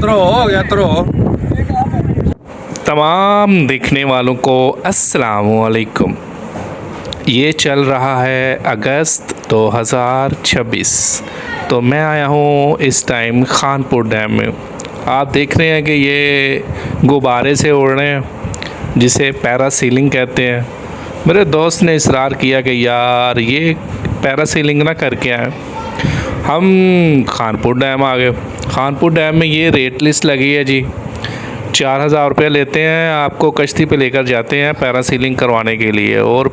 हो गया हो। तमाम देखने वालों को अस्सलामुअलैकुम। ये चल रहा है अगस्त 2026। तो मैं आया हूँ इस टाइम खानपुर डैम में। आप देख रहे हैं कि ये गुब्बारे से उड़ रहे हैं जिसे पैरासीलिंग कहते हैं। मेरे दोस्त ने इसरार किया कि यार ये पैरासीलिंग ना करके आए। हम खानपुर डैम आ गए। खानपुर डैम में ये रेट लिस्ट लगी है जी। 4,000 रुपये लेते हैं, आपको कश्ती पे लेकर जाते हैं पैरासीलिंग करवाने के लिए, और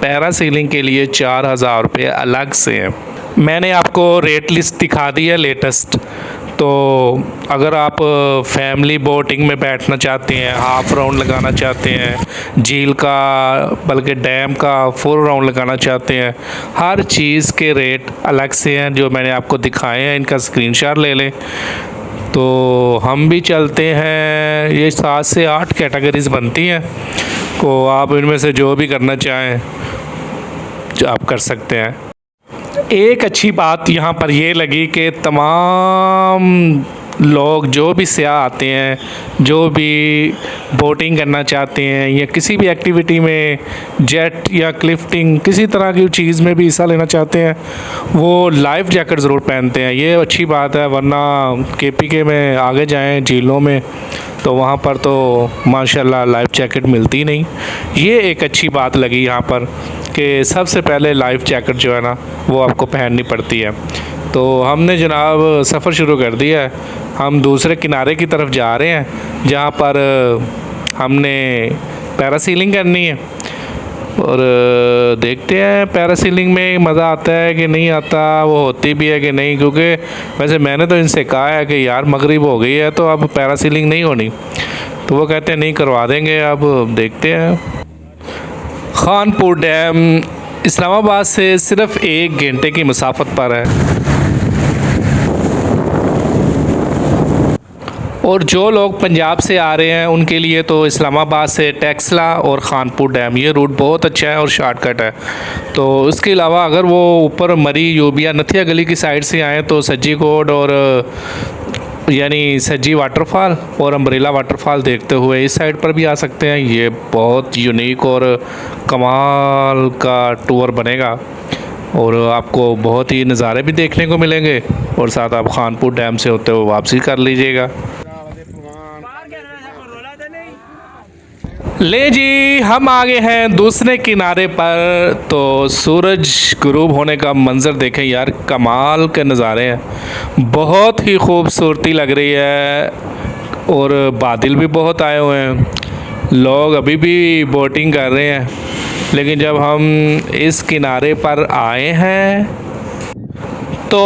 पैरासीलिंग के लिए 4,000 रुपये अलग से हैं। मैंने आपको रेट लिस्ट दिखा दी है लेटेस्ट। तो अगर आप फैमिली बोटिंग में बैठना चाहते हैं, हाफ़ राउंड लगाना चाहते हैं, झील का बल्कि डैम का फुल राउंड लगाना चाहते हैं, हर चीज़ के रेट अलग से हैं जो मैंने आपको दिखाए हैं। इनका स्क्रीनशॉट ले लें। तो हम भी चलते हैं। ये 7 से 8 कैटेगरीज़ बनती हैं, तो आप इनमें से जो भी करना चाहें जो आप कर सकते हैं। एक अच्छी बात यहाँ पर ये लगी कि तमाम लोग जो भी सयाह आते हैं, जो भी बोटिंग करना चाहते हैं या किसी भी एक्टिविटी में, जेट या क्लिफ्टिंग किसी तरह की चीज़ में भी हिस्सा लेना चाहते हैं, वो लाइफ जैकेट ज़रूर पहनते हैं। ये अच्छी बात है, वरना केपीके में आगे जाएं झीलों में तो वहाँ पर तो माशाल्लाह लाइफ जैकेट मिलती नहीं। ये एक अच्छी बात लगी यहाँ पर कि सबसे पहले लाइफ जैकेट जो है ना वो आपको पहननी पड़ती है। तो हमने जनाब सफ़र शुरू कर दिया है। हम दूसरे किनारे की तरफ जा रहे हैं जहाँ पर हमने पैरासीलिंग करनी है, और देखते हैं पैरासीलिंग में मज़ा आता है कि नहीं आता, वो होती भी है कि नहीं। क्योंकि वैसे मैंने तो इनसे कहा है कि यार मगरिब हो गई है तो अब पैरासीलिंग नहीं होनी, तो वो कहते हैं नहीं करवा देंगे। अब देखते हैं। खानपुर डैम इस्लामाबाद से सिर्फ़ 1 घंटे की मुसाफत पर है, और जो लोग पंजाब से आ रहे हैं उनके लिए तो इस्लामाबाद से टेक्सला और खानपुर डैम ये रूट बहुत अच्छा है और शॉर्टकट है। तो इसके अलावा अगर वो ऊपर मरी यूबिया नथिया गली की साइड से आएँ तो सज्जी कोट और यानी सज्जी वाटरफॉल और अम्ब्रेला वाटरफॉल देखते हुए इस साइड पर भी आ सकते हैं। ये बहुत यूनिक और कमाल का टूर बनेगा, और आपको बहुत ही नज़ारे भी देखने को मिलेंगे, और साथ आप खानपुर डैम से होते हुए वापसी कर लीजिएगा। ले जी, हम आ गए हैं दूसरे किनारे पर। तो सूरज गुरूब होने का मंज़र देखें यार, कमाल के नज़ारे हैं, बहुत ही खूबसूरती लग रही है, और बादल भी बहुत आए हुए हैं। लोग अभी भी बोटिंग कर रहे हैं, लेकिन जब हम इस किनारे पर आए हैं तो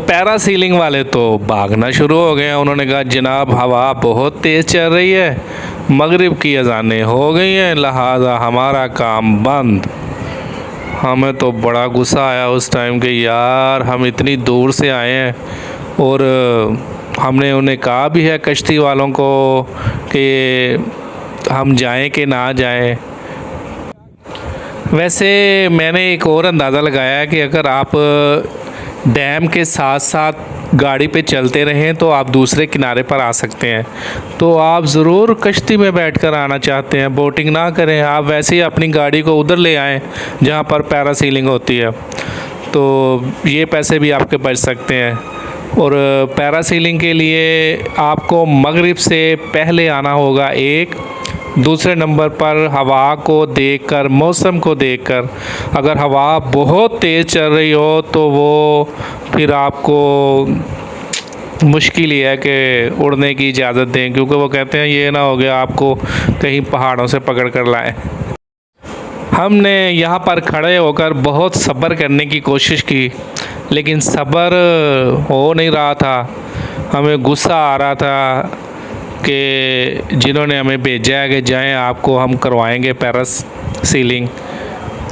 पैरासीलिंग वाले तो भागना शुरू हो गए हैं। उन्होंने कहा जनाब हवा बहुत तेज़ चल रही है, मगरिब की अज़ानें हो गई हैं, लिहाजा हमारा काम बंद। हमें तो बड़ा गुस्सा आया उस टाइम के यार हम इतनी दूर से आए हैं, और हमने उन्हें कहा भी है कश्ती वालों को कि हम जाएं कि ना जाएं। वैसे मैंने एक और अंदाज़ा लगाया है कि अगर आप डैम के साथ साथ गाड़ी पे चलते रहें तो आप दूसरे किनारे पर आ सकते हैं। तो आप ज़रूर कश्ती में बैठकर आना चाहते हैं, बोटिंग ना करें, आप वैसे ही अपनी गाड़ी को उधर ले आएँ जहाँ पर पैरासीलिंग होती है, तो ये पैसे भी आपके बच सकते हैं। और पैरासीलिंग के लिए आपको मगरिब से पहले आना होगा। एक दूसरे नंबर पर हवा को देखकर, मौसम को देखकर, अगर हवा बहुत तेज़ चल रही हो तो वो फिर आपको मुश्किल ही है कि उड़ने की इजाज़त दें, क्योंकि वो कहते हैं ये ना हो गया आपको कहीं पहाड़ों से पकड़ कर लाएं। हमने यहाँ पर खड़े होकर बहुत सब्र करने की कोशिश की, लेकिन सब्र हो नहीं रहा था। हमें गुस्सा आ रहा था कि जिन्होंने हमें भेजा है कि जाएं आपको हम करवाएंगे पैरासीलिंग,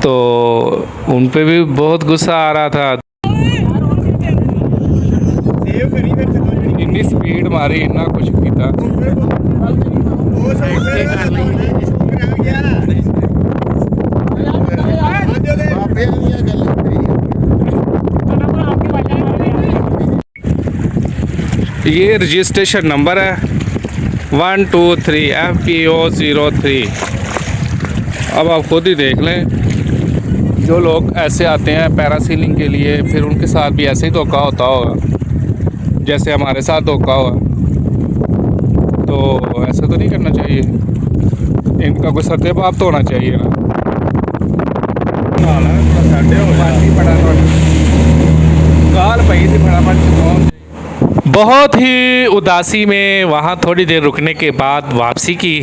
तो उन पे भी बहुत गुस्सा आ रहा था। इतनी स्पीड मारी, इतना कुछ किया। ये रजिस्ट्रेशन नंबर है 123 FPO03। अब आप खुद ही देख लें, जो लोग ऐसे आते हैं पैरासीलिंग के लिए, फिर उनके साथ भी ऐसे ही धोखा होता होगा जैसे हमारे साथ धोखा हुआ। तो ऐसा तो नहीं करना चाहिए, इनका कोई सत्यपाप तो होना चाहिए ना। बहुत ही उदासी में वहाँ थोड़ी देर रुकने के बाद वापसी की।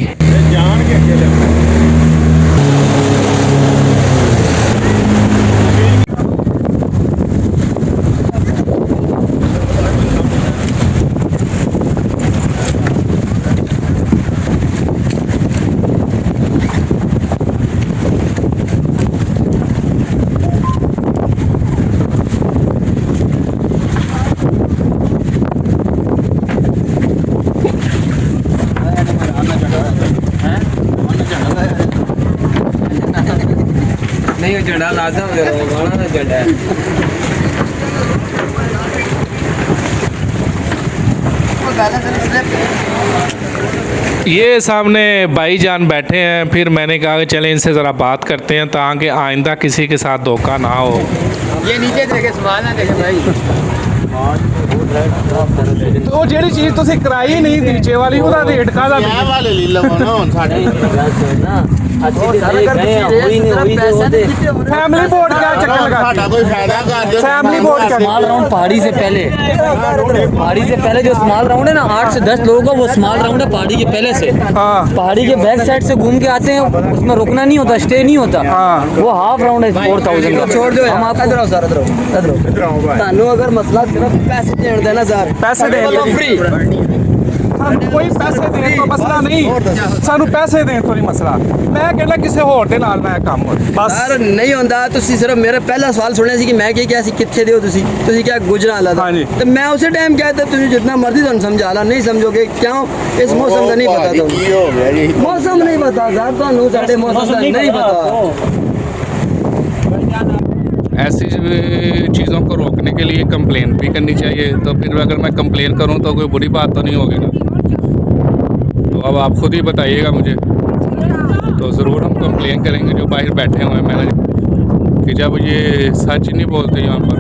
नहीं झंडा लाजम गाना ना झंडा है। ये सामने भाईजान बैठे हैं, फिर मैंने कहा कि चलें इनसे ज़रा बात करते हैं ताकि आइंदा किसी के साथ धोखा ना हो। ये नीचे देखे सवाल ना देखे भाई। तो जेड़ी चीज़ तुसी कराई नहीं नीचे वाली ਉਹਦਾ ਰੇਟ ਕਾਹਦਾ ਇਹ ਵਾਲੇ ਲੈ ਲਵੋ ਨਾ ਹੁਣ ਸਾਡੇ फैमिली बोर्ड क्या चक्कर लगा ਸਾਡਾ ਕੋਈ ਫਾਇਦਾ ਕਰ ਦਿਓ फैमिली बोर्ड क्या स्मॉल राउंड पहाड़ी से पहले जो स्मॉल राउंड है ना 8 से 10 लोगों का, वो स्मॉल राउंड है पहाड़ी के पहले से। हाँ पहाड़ी के बैक साइड से घूम के आते हैं, उसमें रुकना नहीं होता, स्टे नहीं होता। हाँ। वो हाफ राउंड है 4000 का। छोड़ दो हम आपको इधर आओ सर, इधर आओ। तानू अगर मसला सिर्फ पैसे देने देना सर, पैसे देने फ्री कोई पैसे देने तो मसला नहीं, सानू पैसे देने तो नहीं मसला। मैं कहना किसी होर दे नाल मैं काम हो बस सर नहीं होता। ਤੁਸੀਂ ਸਿਰਫ ਮੇਰਾ ਪਹਿਲਾ ਸਵਾਲ ਸੁਣਿਆ ਸੀ ਕਿ ਮੈਂ ਕੀ ਕਿਹਾ ਸੀ, ਕਿੱਥੇ ਦਿਓ ਤੁਸੀਂ ਕਿਹਾ ਗੁਜਰਾਂਵਾਲਾ ਦਾ। ਹਾਂਜੀ। ਤੇ ਮੈਂ ਉਸੇ ਟਾਈਮ ਕਿਹਾ ਤਾਂ ਤੁਸੀਂ ਜਿੰਨਾ ਮਰਜ਼ੀ ਤੁਹਾਨੂੰ ਸਮਝਾ ਲਾ, ਨਹੀਂ ਸਮਝੋਗੇ ਕਿਉਂ? ਇਸ ਮੌਸਮ ਦਾ ਨਹੀਂ ਪਤਾ ਤੁਹਾਨੂੰ, ਕੀ ਹੋ ਗਿਆ ਜੀ ਮੌਸਮ ਨਹੀਂ ਪਤਾ ਸਰ ਤੁਹਾਨੂੰ, ਸਾਡੇ ਮੌਸਮ ਦਾ ਨਹੀਂ पता। ऐसी चीज़ों को रोकने के लिए कंप्लेन भी करनी चाहिए। तो फिर अगर मैं कंप्लेन करूं तो कोई बुरी बात तो नहीं होगी ना। तो अब आप खुद ही बताइएगा मुझे। तो ज़रूर हम कंप्लेन करेंगे जो बाहर बैठे हुए हैं मैंने कि जब ये सच नहीं बोलते यहाँ पर।